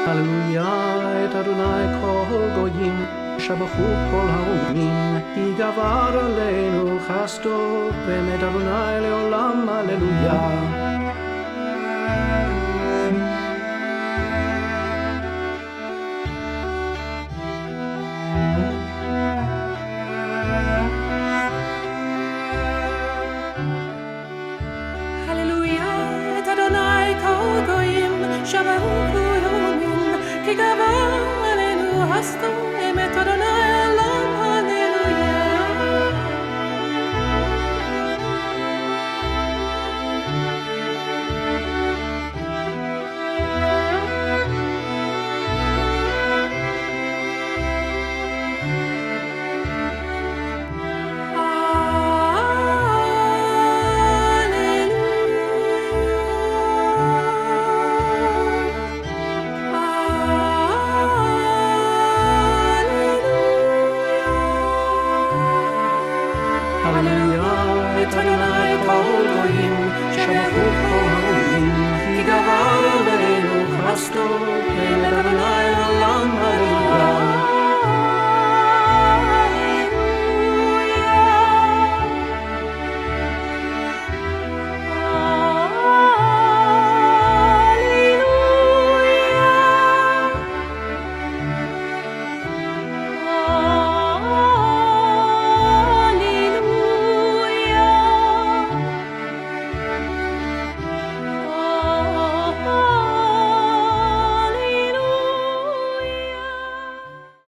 הללויה את אדוני כל גויים, שבחו כל האומים, כי גבר עלינו חסדו, באמת אדוני לעולם הללויה. שבחו כל האומים, כי גבר עלינו חסדו, באמת אדוני